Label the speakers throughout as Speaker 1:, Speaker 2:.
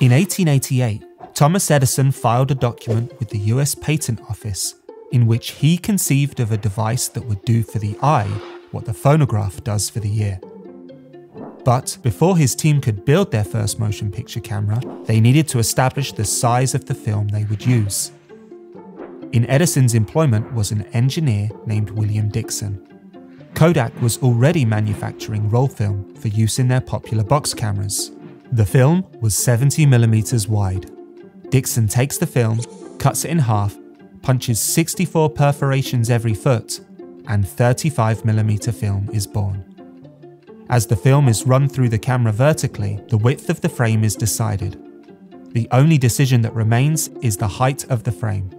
Speaker 1: In 1888, Thomas Edison filed a document with the US Patent Office in which he conceived of a device that would do for the eye what the phonograph does for the ear. But before his team could build their first motion picture camera, they needed to establish the size of the film they would use. In Edison's employment was an engineer named William Dickson. Kodak was already manufacturing roll film for use in their popular box cameras. The film was 70mm wide. Dickson takes the film, cuts it in half, punches 64 perforations every foot, and 35mm film is born. As the film is run through the camera vertically, the width of the frame is decided. The only decision that remains is the height of the frame.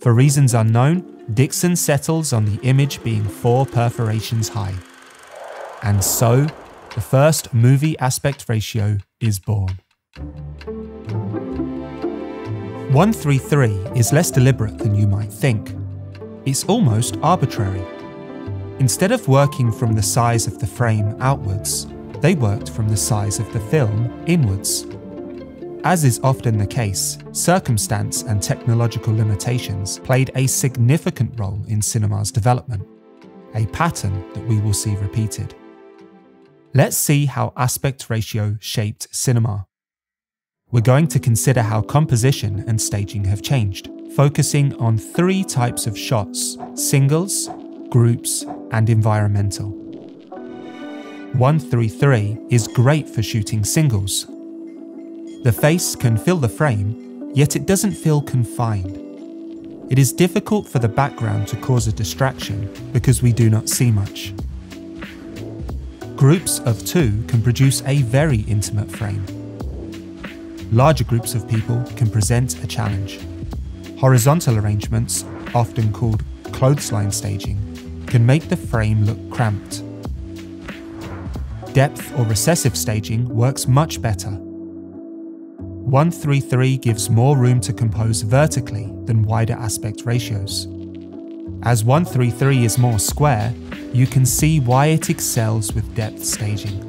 Speaker 1: For reasons unknown, Dickson settles on the image being 4 perforations high. And so, the first movie aspect ratio is born. 1:3:3 is less deliberate than you might think. It's almost arbitrary. Instead of working from the size of the frame outwards, they worked from the size of the film inwards. As is often the case, circumstance and technological limitations played a significant role in cinema's development, a pattern that we will see repeated. Let's see how aspect ratio shaped cinema. We're going to consider how composition and staging have changed, focusing on 3 types of shots: singles, groups, and environmental. 1:3:3 is great for shooting singles. The face can fill the frame, yet it doesn't feel confined. It is difficult for the background to cause a distraction because we do not see much. Groups of 2 can produce a very intimate frame. Larger groups of people can present a challenge. Horizontal arrangements, often called clothesline staging, can make the frame look cramped. Depth or recessive staging works much better. 1:3:3 gives more room to compose vertically than wider aspect ratios. As 1:3:3 is more square, you can see why it excels with depth staging.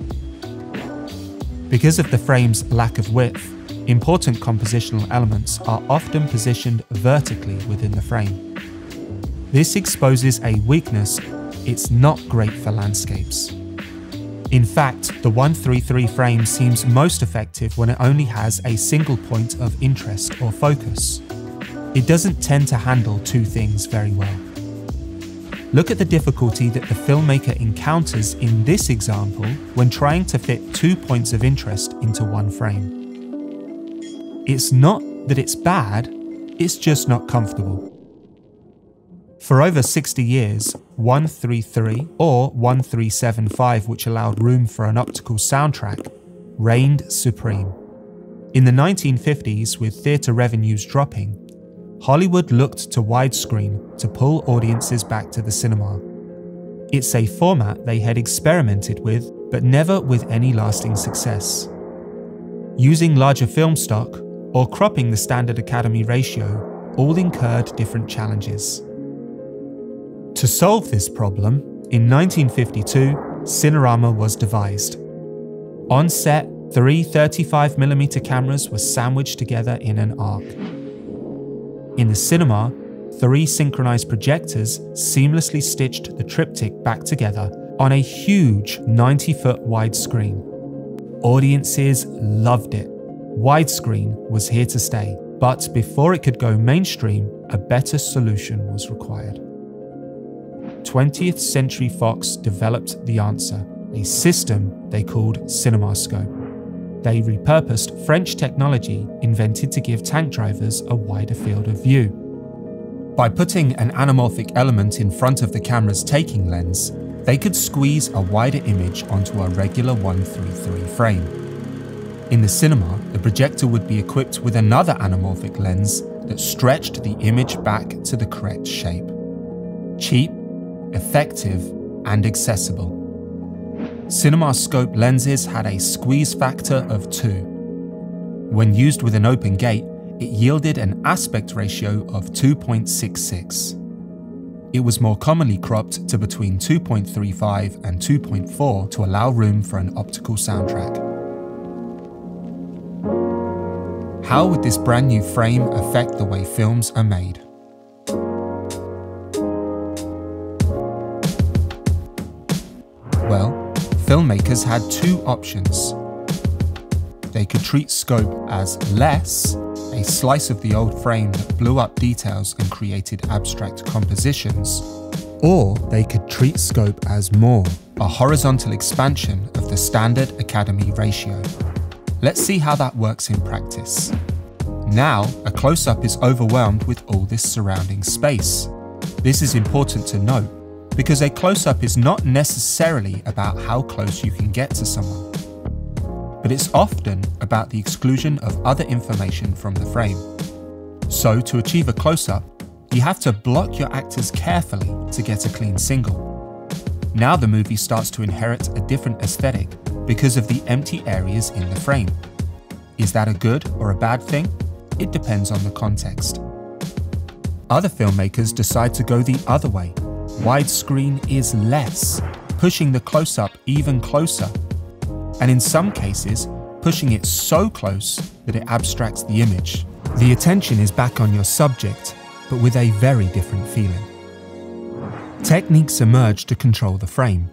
Speaker 1: Because of the frame's lack of width, important compositional elements are often positioned vertically within the frame. This exposes a weakness: it's not great for landscapes. In fact, the 1:3:3 frame seems most effective when it only has a single point of interest or focus. It doesn't tend to handle 2 things very well. Look at the difficulty that the filmmaker encounters in this example when trying to fit 2 points of interest into one frame. It's not that it's bad, it's just not comfortable. For over 60 years, 1:3:3 or 1:3:7:5, which allowed room for an optical soundtrack, reigned supreme. In the 1950s, with theatre revenues dropping, Hollywood looked to widescreen to pull audiences back to the cinema. It's a format they had experimented with, but never with any lasting success. Using larger film stock or cropping the standard Academy ratio all incurred different challenges. To solve this problem, in 1952, CINERAMA was devised. On set, 3 35mm cameras were sandwiched together in an arc. In the cinema, 3 synchronized projectors seamlessly stitched the triptych back together on a huge 90-foot wide screen. Audiences loved it. Widescreen was here to stay, but before it could go mainstream, a better solution was required. 20th Century Fox developed the answer, a system they called CinemaScope. They repurposed French technology invented to give tank drivers a wider field of view. By putting an anamorphic element in front of the camera's taking lens, they could squeeze a wider image onto a regular 1:3:3 frame. In the cinema, the projector would be equipped with another anamorphic lens that stretched the image back to the correct shape. Cheap, effective, and accessible. CinemaScope lenses had a squeeze factor of 2. When used with an open gate, it yielded an aspect ratio of 2.66. It was more commonly cropped to between 2.35 and 2.4 to allow room for an optical soundtrack. How would this brand new frame affect the way films are made? Well, filmmakers had two options. They could treat scope as less, a slice of the old frame that blew up details and created abstract compositions, or they could treat scope as more, a horizontal expansion of the standard Academy ratio. Let's see how that works in practice. Now, a close-up is overwhelmed with all this surrounding space. This is important to note, because a close-up is not necessarily about how close you can get to someone, but it's often about the exclusion of other information from the frame. So to achieve a close-up, you have to block your actors carefully to get a clean single. Now the movie starts to inherit a different aesthetic because of the empty areas in the frame. Is that a good or a bad thing? It depends on the context. Other filmmakers decide to go the other way. Widescreen is less, pushing the close-up even closer, and in some cases, pushing it so close that it abstracts the image. The attention is back on your subject, but with a very different feeling. Techniques emerge to control the frame.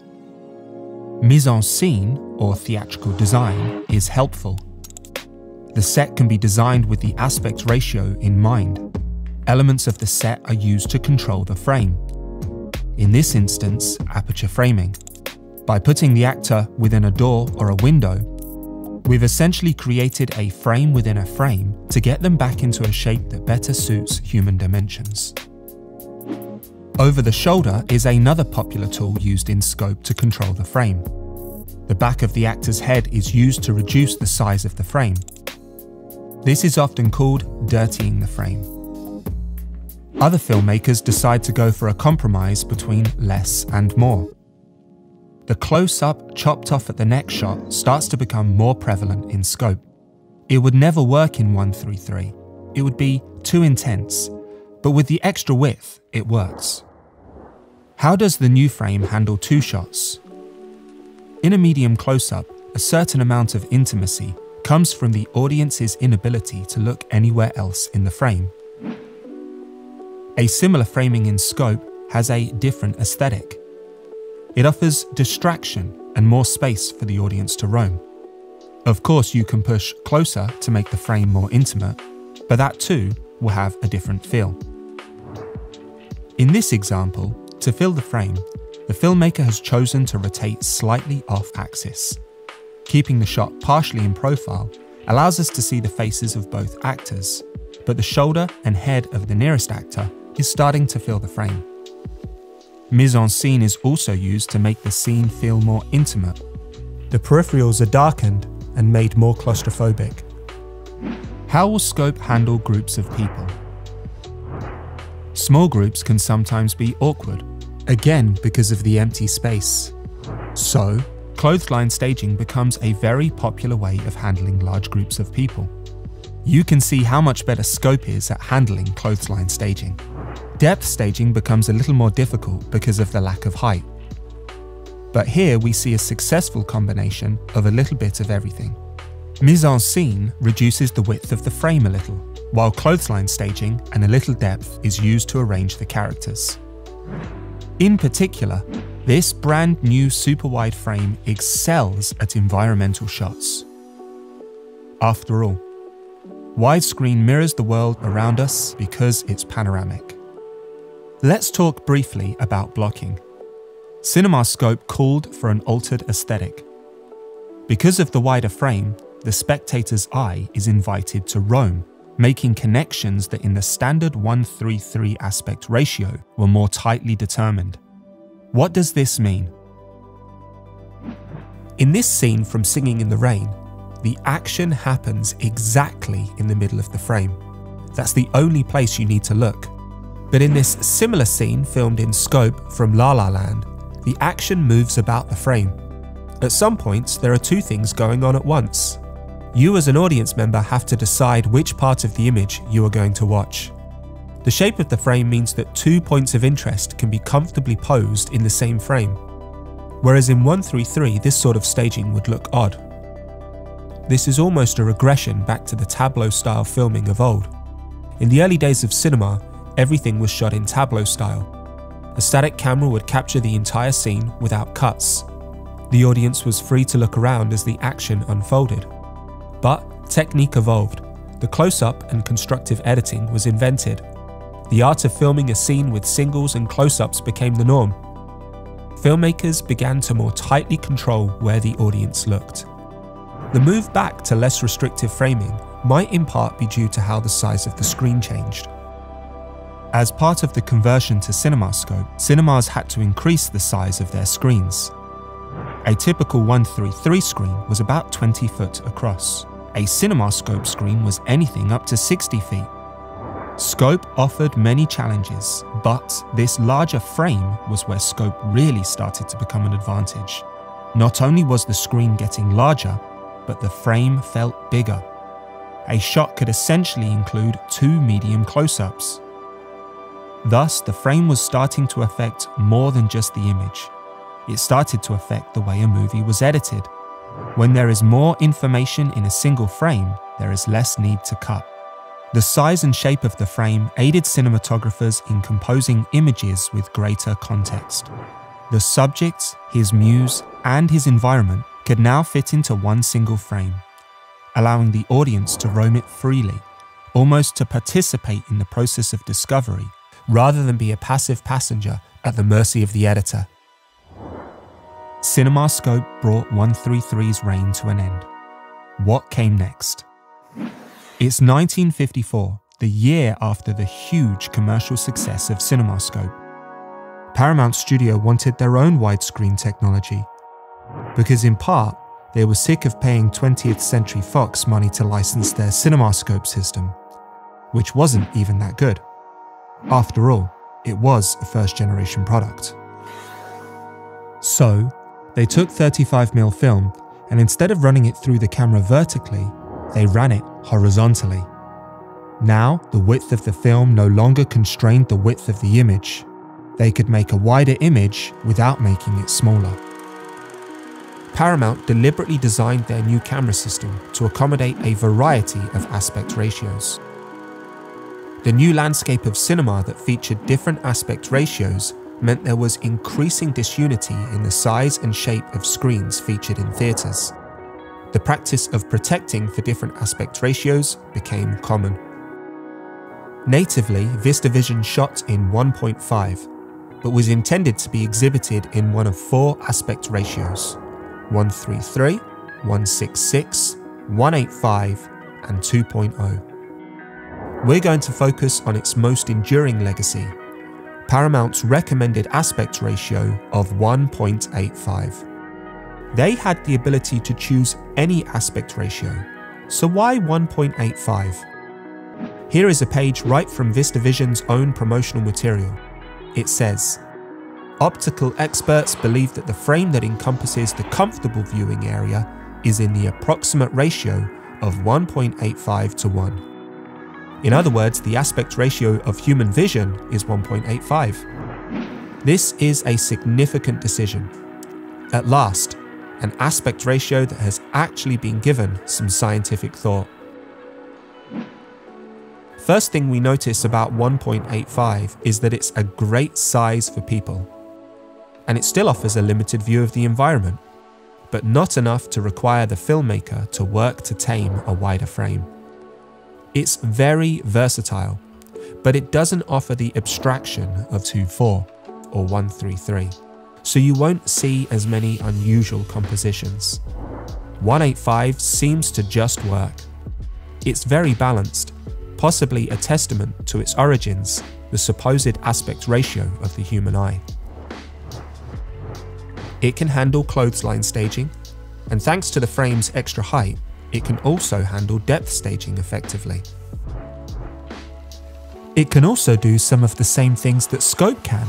Speaker 1: Mise en scene, or theatrical design, is helpful. The set can be designed with the aspect ratio in mind. Elements of the set are used to control the frame. In this instance, aperture framing. By putting the actor within a door or a window, we've essentially created a frame within a frame to get them back into a shape that better suits human dimensions. Over the shoulder is another popular tool used in scope to control the frame. The back of the actor's head is used to reduce the size of the frame. This is often called dirtying the frame. Other filmmakers decide to go for a compromise between less and more. The close-up chopped off at the neck shot starts to become more prevalent in scope. It would never work in 1:3:3. It would be too intense, but with the extra width, it works. How does the new frame handle two shots? In a medium close-up, a certain amount of intimacy comes from the audience's inability to look anywhere else in the frame. A similar framing in scope has a different aesthetic. It offers distraction and more space for the audience to roam. Of course, you can push closer to make the frame more intimate, but that too will have a different feel. In this example, to fill the frame, the filmmaker has chosen to rotate slightly off axis. Keeping the shot partially in profile allows us to see the faces of both actors, but the shoulder and head of the nearest actor is starting to fill the frame. Mise en scene is also used to make the scene feel more intimate. The peripherals are darkened and made more claustrophobic. How will scope handle groups of people? Small groups can sometimes be awkward, again because of the empty space. So, clothesline staging becomes a very popular way of handling large groups of people. You can see how much better scope is at handling clothesline staging. Depth staging becomes a little more difficult because of the lack of height. But here we see a successful combination of a little bit of everything. Mise en scene reduces the width of the frame a little, while clothesline staging and a little depth is used to arrange the characters. In particular, this brand new super wide frame excels at environmental shots. After all, widescreen mirrors the world around us because it's panoramic. Let's talk briefly about blocking. CINERAMA called for an altered aesthetic. Because of the wider frame, the spectator's eye is invited to roam, making connections that in the standard 1:3:3 aspect ratio were more tightly determined. What does this mean? In this scene from Singing in the Rain, the action happens exactly in the middle of the frame. That's the only place you need to look. But in this similar scene filmed in scope from La La Land, the action moves about the frame. At some points, there are two things going on at once. You as an audience member have to decide which part of the image you are going to watch. The shape of the frame means that 2 points of interest can be comfortably posed in the same frame, whereas in 1:3:3 this sort of staging would look odd. This is almost a regression back to the tableau-style filming of old. In the early days of cinema, everything was shot in tableau style. A static camera would capture the entire scene without cuts. The audience was free to look around as the action unfolded. But technique evolved. The close-up and constructive editing was invented. The art of filming a scene with singles and close-ups became the norm. Filmmakers began to more tightly control where the audience looked. The move back to less restrictive framing might in part be due to how the size of the screen changed. As part of the conversion to CinemaScope, cinemas had to increase the size of their screens. A typical 1:3:3 screen was about 20 foot across. A CinemaScope screen was anything up to 60 feet. Scope offered many challenges, but this larger frame was where scope really started to become an advantage. Not only was the screen getting larger, but the frame felt bigger. A shot could essentially include 2 medium close-ups. Thus, the frame was starting to affect more than just the image. It started to affect the way a movie was edited. When there is more information in a single frame, there is less need to cut. The size and shape of the frame aided cinematographers in composing images with greater context. The subject, his muse, and his environment could now fit into one single frame, allowing the audience to roam it freely, almost to participate in the process of discovery, rather than be a passive passenger at the mercy of the editor. CinemaScope brought 1:3:3's reign to an end. What came next? It's 1954, the year after the huge commercial success of CinemaScope. Paramount Studio wanted their own widescreen technology, because in part, they were sick of paying 20th Century Fox money to license their CinemaScope system, which wasn't even that good. After all, it was a first-generation product. So, they took 35mm film, and instead of running it through the camera vertically, they ran it horizontally. Now, the width of the film no longer constrained the width of the image. They could make a wider image without making it smaller. Paramount deliberately designed their new camera system to accommodate a variety of aspect ratios. The new landscape of cinema that featured different aspect ratios meant there was increasing disunity in the size and shape of screens featured in theatres. The practice of protecting for different aspect ratios became common. Natively, VistaVision shot in 1.5, but was intended to be exhibited in one of 4 aspect ratios: 1:3:3, 1:6:6, 1:8:5, and 2.0. We're going to focus on its most enduring legacy, Paramount's recommended aspect ratio of 1.85. They had the ability to choose any aspect ratio, so why 1.85? Here is a page right from VistaVision's own promotional material. It says, "Optical experts believe that the frame that encompasses the comfortable viewing area is in the approximate ratio of 1.85 to 1. In other words, the aspect ratio of human vision is 1.85. This is a significant decision. At last, an aspect ratio that has actually been given some scientific thought. First thing we notice about 1.85 is that it's a great size for people. And it still offers a limited view of the environment, but not enough to require the filmmaker to work to tame a wider frame. It's very versatile, but it doesn't offer the abstraction of 2:4 or 1:3:3, so you won't see as many unusual compositions. 1.85 seems to just work. It's very balanced, possibly a testament to its origins, the supposed aspect ratio of the human eye. It can handle clothesline staging, and thanks to the frame's extra height, it can also handle depth staging effectively. It can also do some of the same things that scope can,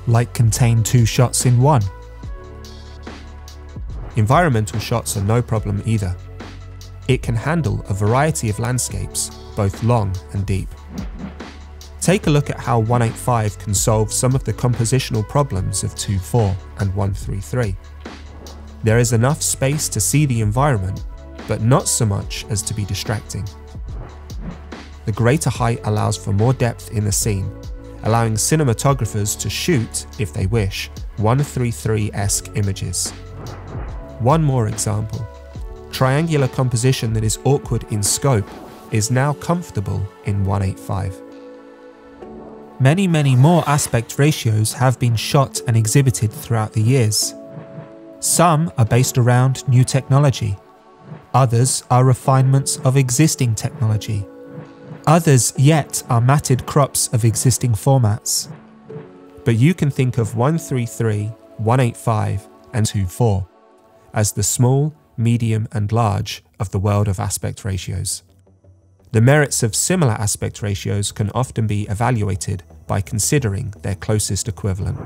Speaker 1: like contain 2 shots in one. Environmental shots are no problem either. It can handle a variety of landscapes, both long and deep. Take a look at how 1.85 can solve some of the compositional problems of 2:4 and 1:3:3. There is enough space to see the environment, but not so much as to be distracting. The greater height allows for more depth in the scene, allowing cinematographers to shoot, if they wish, 133-esque images. One more example. Triangular composition that is awkward in scope is now comfortable in 1.8.5. Many more aspect ratios have been shot and exhibited throughout the years. Some are based around new technology. Others are refinements of existing technology. Others yet are matted crops of existing formats. But you can think of 133, 1.8.5 and 2.4 as the small, medium and large of the world of aspect ratios. The merits of similar aspect ratios can often be evaluated by considering their closest equivalent.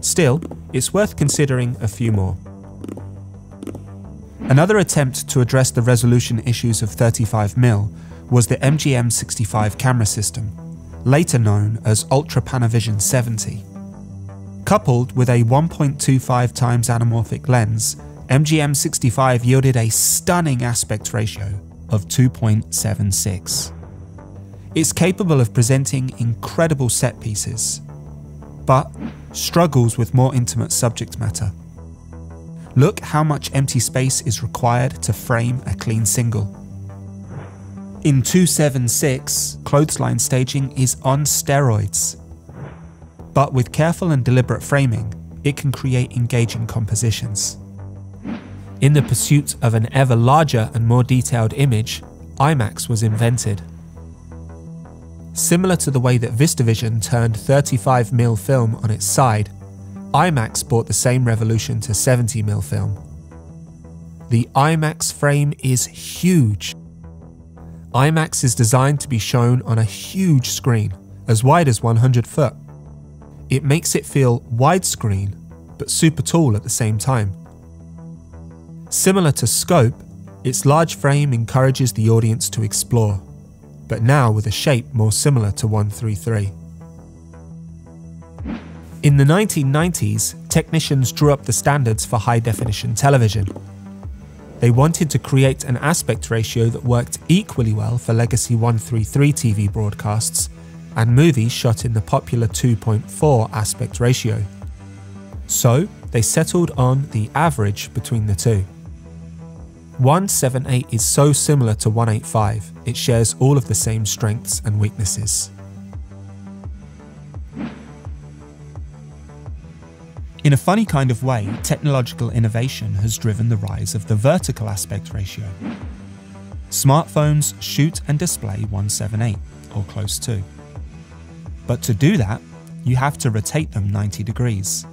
Speaker 1: Still, it's worth considering a few more. Another attempt to address the resolution issues of 35mm was the MGM65 camera system, later known as Ultra Panavision 70. Coupled with a 1.25 times anamorphic lens, MGM65 yielded a stunning aspect ratio of 2.76. It's capable of presenting incredible set pieces, but struggles with more intimate subject matter. Look how much empty space is required to frame a clean single. In 276, clothesline staging is on steroids. But with careful and deliberate framing, it can create engaging compositions. In the pursuit of an ever larger and more detailed image, IMAX was invented. Similar to the way that VistaVision turned 35mm film on its side, IMAX brought the same revolution to 70mm film. The IMAX frame is huge. IMAX is designed to be shown on a huge screen, as wide as 100 foot. It makes it feel widescreen, but super tall at the same time. Similar to Scope, its large frame encourages the audience to explore, but now with a shape more similar to 133. In the 1990s, technicians drew up the standards for high-definition television. They wanted to create an aspect ratio that worked equally well for legacy 133 TV broadcasts and movies shot in the popular 2.4 aspect ratio. So, they settled on the average between the two. 178 is so similar to 185, it shares all of the same strengths and weaknesses. In a funny kind of way, technological innovation has driven the rise of the vertical aspect ratio. Smartphones shoot and display 178, or close to. But to do that, you have to rotate them 90 degrees.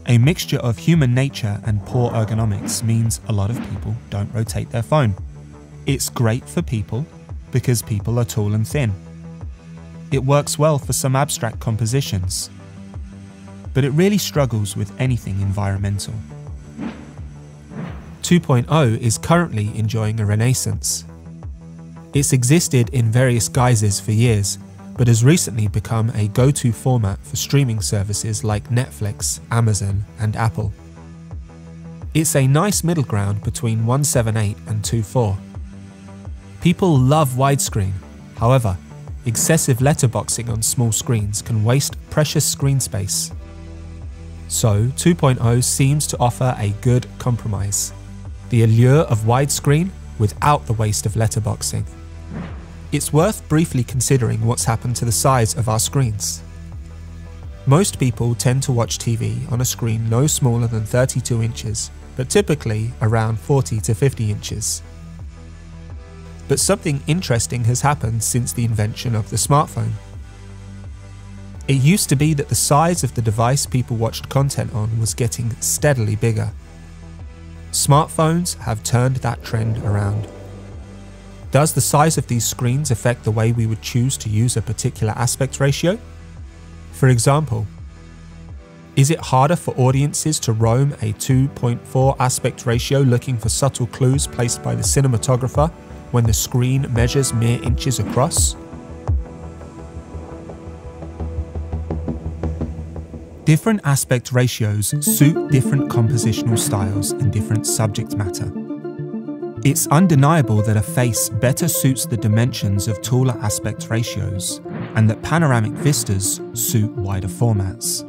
Speaker 1: A mixture of human nature and poor ergonomics means a lot of people don't rotate their phone. It's great for people because people are tall and thin. It works well for some abstract compositions, but it really struggles with anything environmental. 2.0 is currently enjoying a renaissance. It's existed in various guises for years, but has recently become a go-to format for streaming services like Netflix, Amazon, and Apple. It's a nice middle ground between 178 and 2.4. People love widescreen, however, excessive letterboxing on small screens can waste precious screen space. So 2.0 seems to offer a good compromise. The allure of widescreen without the waste of letterboxing. It's worth briefly considering what's happened to the size of our screens. Most people tend to watch TV on a screen no smaller than 32 inches, but typically around 40 to 50 inches. But something interesting has happened since the invention of the smartphone. It used to be that the size of the device people watched content on was getting steadily bigger. Smartphones have turned that trend around. Does the size of these screens affect the way we would choose to use a particular aspect ratio? For example, is it harder for audiences to roam a 2.4 aspect ratio looking for subtle clues placed by the cinematographer when the screen measures mere inches across? Different aspect ratios suit different compositional styles and different subject matter. It's undeniable that a face better suits the dimensions of taller aspect ratios, and that panoramic vistas suit wider formats.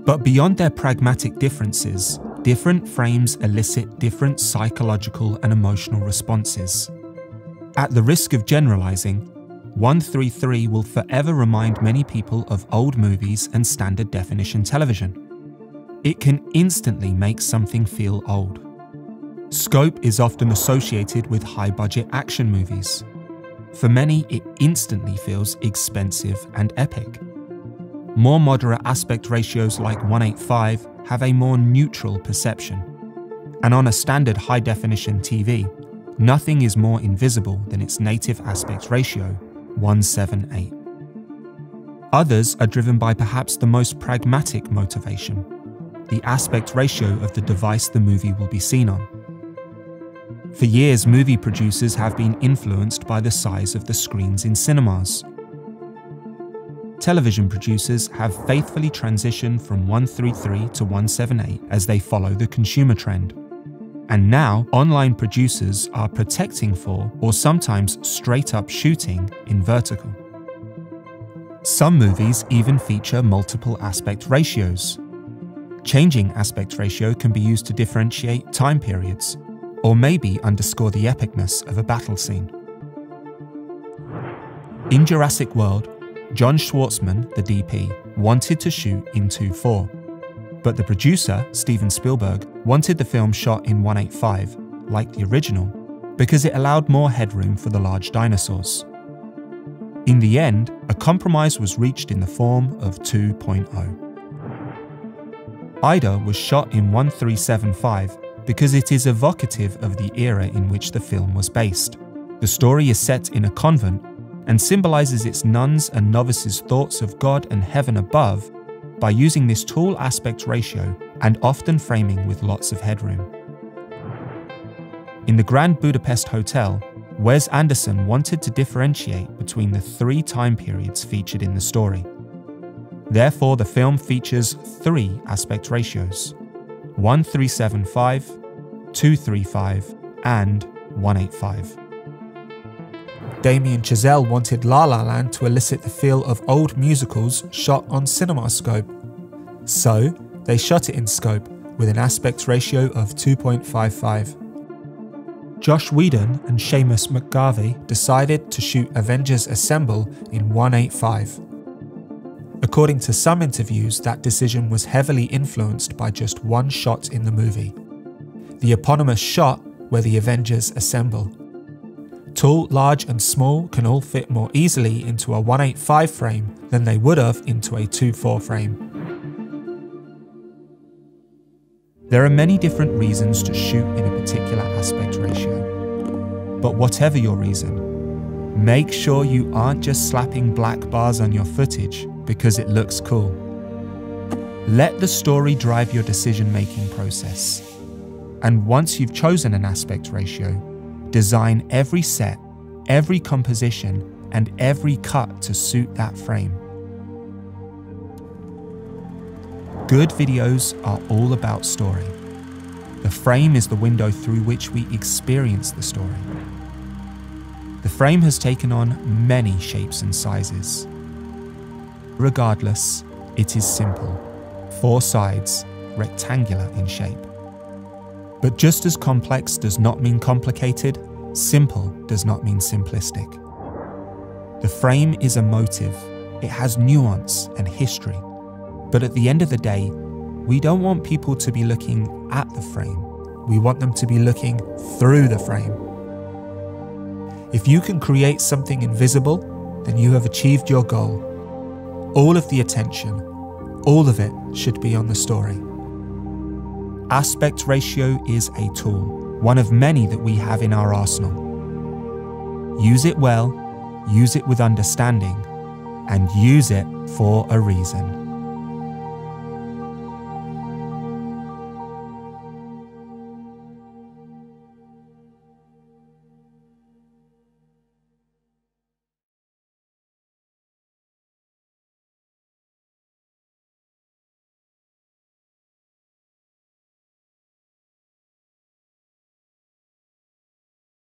Speaker 1: But beyond their pragmatic differences, different frames elicit different psychological and emotional responses. At the risk of generalizing, 1:3:3 will forever remind many people of old movies and standard definition television. It can instantly make something feel old. Scope is often associated with high-budget action movies. For many, it instantly feels expensive and epic. More moderate aspect ratios like 1:8:5 have a more neutral perception. And on a standard high-definition TV, nothing is more invisible than its native aspect ratio, 1:7:8. Others are driven by perhaps the most pragmatic motivation, the aspect ratio of the device the movie will be seen on. For years, movie producers have been influenced by the size of the screens in cinemas. Television producers have faithfully transitioned from 1:3:3 to 1:7:8 as they follow the consumer trend. And now, online producers are protecting for, or sometimes straight up shooting, in vertical. Some movies even feature multiple aspect ratios. Changing aspect ratio can be used to differentiate time periods, or maybe underscore the epicness of a battle scene. In Jurassic World, John Schwartzman, the DP, wanted to shoot in 2:4. But the producer, Steven Spielberg, wanted the film shot in 1:8:5, like the original, because it allowed more headroom for the large dinosaurs. In the end, a compromise was reached in the form of 2.0. Ida was shot in 1:3:7:5 because it is evocative of the era in which the film was based. The story is set in a convent and symbolizes its nuns and novices' thoughts of God and heaven above by using this tall aspect ratio and often framing with lots of headroom. In the Grand Budapest Hotel, Wes Anderson wanted to differentiate between the 3 time periods featured in the story. Therefore, the film features 3 aspect ratios: 1:3:7:5, 2:3:5, and 1:8:5. Damien Chazelle wanted La La Land to elicit the feel of old musicals shot on CinemaScope. So, they shot it in scope with an aspect ratio of 2.55. Joss Whedon and Seamus McGarvey decided to shoot Avengers Assemble in 1:8:5. According to some interviews, that decision was heavily influenced by just one shot in the movie, the eponymous shot where the Avengers assemble. Tall, large and small can all fit more easily into a 1:8:5 frame than they would have into a 2:4 frame. There are many different reasons to shoot in a particular aspect ratio. But whatever your reason, make sure you aren't just slapping black bars on your footage because it looks cool. Let the story drive your decision-making process. And once you've chosen an aspect ratio, design every set, every composition, and every cut to suit that frame. Good videos are all about story. The frame is the window through which we experience the story. The frame has taken on many shapes and sizes. Regardless, it is simple. 4 sides, rectangular in shape. But just as complex does not mean complicated, simple does not mean simplistic. The frame is a motive. It has nuance and history. But at the end of the day, we don't want people to be looking at the frame. We want them to be looking through the frame. If you can create something invisible, then you have achieved your goal. All of the attention, all of it should be on the story. Aspect ratio is a tool, one of many that we have in our arsenal. Use it well, use it with understanding, and use it for a reason.